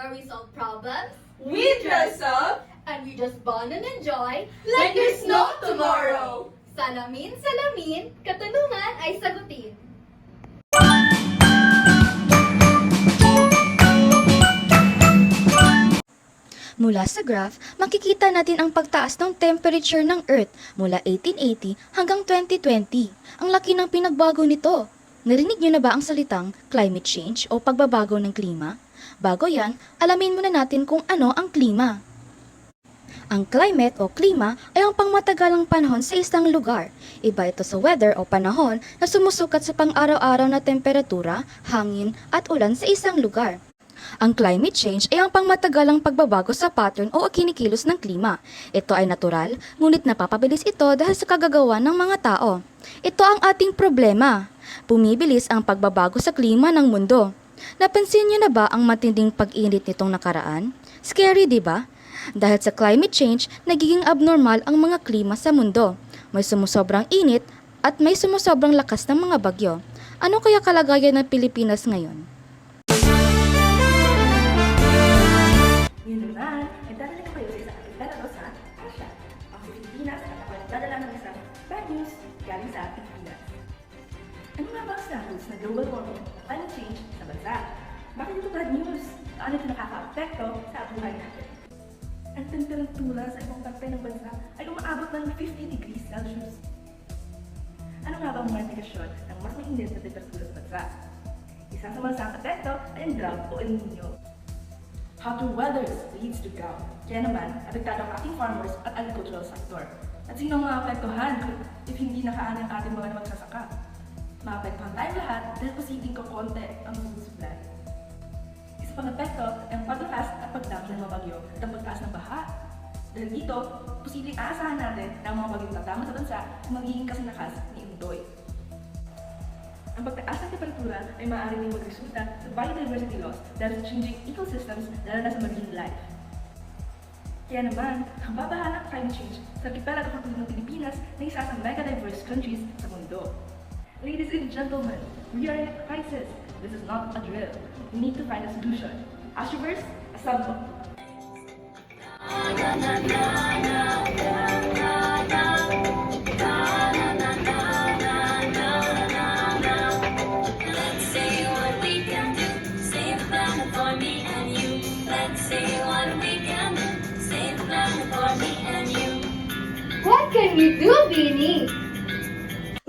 where we solve problems, We dress up and we just bond and enjoy like there's no tomorrow. Salamin, salamin, katanungan ay sagutin. Mula sa graph, makikita natin ang pagtaas ng temperature ng Earth mula 1880 hanggang 2020. Ang laki ng pinagbago nito. Narinig niyo na ba ang salitang climate change o pagbabago ng klima? Bago yan, alamin muna natin kung ano ang klima. Ang climate o klima ay ang pangmatagalang panahon sa isang lugar. Iba ito sa weather o panahon na sumusukat sa pang-araw-araw na temperatura, hangin at ulan sa isang lugar. Ang climate change ay ang pangmatagalang pagbabago sa pattern o kinikilos ng klima. Ito ay natural, ngunit napapabilis ito dahil sa kagagawa ng mga tao. Ito ang ating problema. Bumibilis ang pagbabago sa klima ng mundo. Napansin niyo na ba ang matinding pag-init nitong nakaraan? Scary, di ba? Dahil sa climate change, nagiging abnormal ang mga klima sa mundo. May sumusobrang init at may sumusobrang lakas ng mga bagyo. Ano kaya kalagayan ng Pilipinas ngayon? Yun naman, nagdadala ko kayo sa isang artipelago sa Asia. Ang Pilipinas at ako nagdadala ng isang bad news galing sa Pilipinas. Ano nga ba ang status ng global warming at climate change sa bansa? Bakit ito bad news? Paano ito nakaka-apekto sa buhay natin? Ang temperatura sa ibang parte ng bansa ay umaabot ng 50 degrees Celsius. Ano nga ba ang mga indikasyon ng mas mainit na temperatura sa bansa? Isa sa mga apekto ay ang drought o El Nino. Hotter weather leads to drought. Kaya naman, apektado ang ating farmers at agricultural sector. At sino ang maapektuhan if hindi nakaani ang ating mga magsasaka? Maapektuhan tayong lahat dahil posibleng kukonti ang food supply. Isa pang epekto ay ang paglakas at pagdami ng mga bagyo at ang pagtaas ng baha. Dahil dito, posibleng aasahan natin na ang mga bagyong tatama sa bansa ay magiging kasinakas ni Indoy. Ang pagtaas ng temperatura ay maaaring magresulta sa biodiversity loss dahil sa changing ecosystems lalo na sa marine life. Kaya naman, ang babaha ng climate change sa archipelago katulad ng Pilipinas na isa sa mega-diverse countries sa mundo. Ladies and gentlemen, we are in a crisis. This is not a drill. We need to find a solution. Astroverse, assemble! Let's see what we can do. Save the planet for me and you. Let's see what we can do. Save the planet for me and you. What can we do, Bini?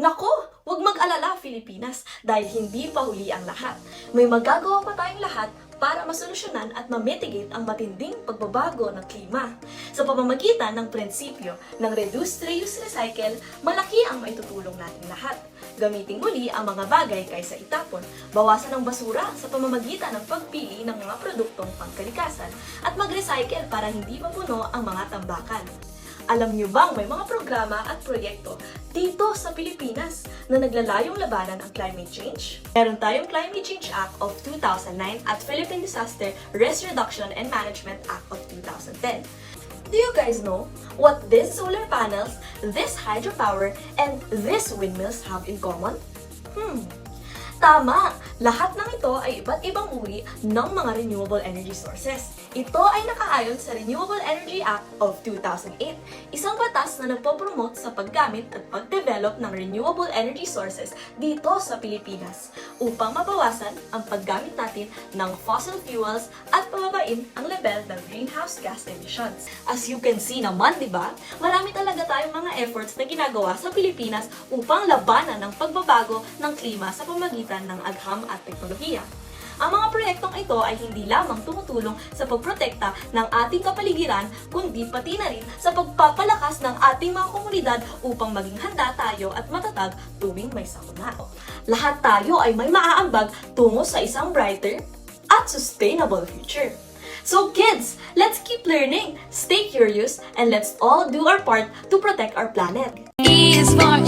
Nako, huwag mag-alala Pilipinas dahil hindi pa huli ang lahat. May magagawa pa tayong lahat para masolusyonan at ma-mitigate ang matinding pagbabago ng klima. Sa pamamagitan ng prinsipyo ng Reduce, Reuse, Recycle, malaki ang maitutulong nating lahat. Gamitin muli ang mga bagay kaysa itapon, bawasan ang basura sa pamamagitan ng pagpili ng mga produktong pangkalikasan, at mag-recycle para hindi mapuno ang mga tambakan. Alam niyo bang may mga programa at proyekto dito sa Pilipinas na naglalayong labanan ang climate change? Meron tayong Climate Change Act of 2009 at Philippine Disaster Risk Reduction and Management Act of 2010. Do you guys know what these solar panels, this hydropower, and these windmills have in common? Tama! Lahat ng ito ay iba't ibang uri ng mga renewable energy sources. Ito ay nakaayon sa Renewable Energy Act of 2008, isang batas na nagpopromote sa paggamit at pagdevelop ng renewable energy sources dito sa Pilipinas upang mabawasan ang paggamit natin ng fossil fuels at pababain ang level ng greenhouse gas emissions. As you can see naman, di ba? Marami talaga tayong mga efforts na ginagawa sa Pilipinas upang labanan ng pagbabago ng klima sa pamagitan ng agham at teknolohiya. Ang mga proyektong ito ay hindi lamang tumutulong sa pagprotekta ng ating kapaligiran, kundi pati na rin sa pagpapalakas ng ating mga komunidad upang maging handa tayo at matatag tuwing may sakuna. Lahat tayo ay may maaambag tungo sa isang brighter at sustainable future. So kids, let's keep learning, stay curious, and let's all do our part to protect our planet. E is for